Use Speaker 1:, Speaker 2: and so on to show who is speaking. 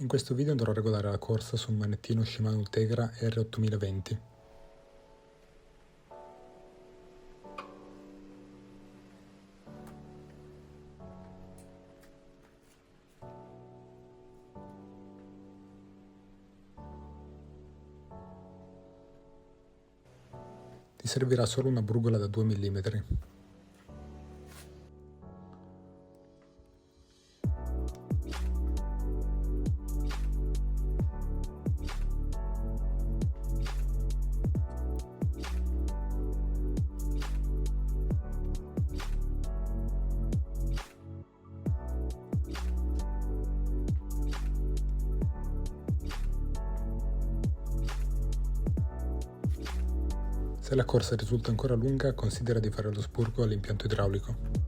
Speaker 1: In questo video andrò a regolare la corsa su un manettino Shimano Ultegra R8020. Ti servirà solo una brugola da 2 mm. Se la corsa risulta ancora lunga, considera di fare lo spurgo all'impianto idraulico.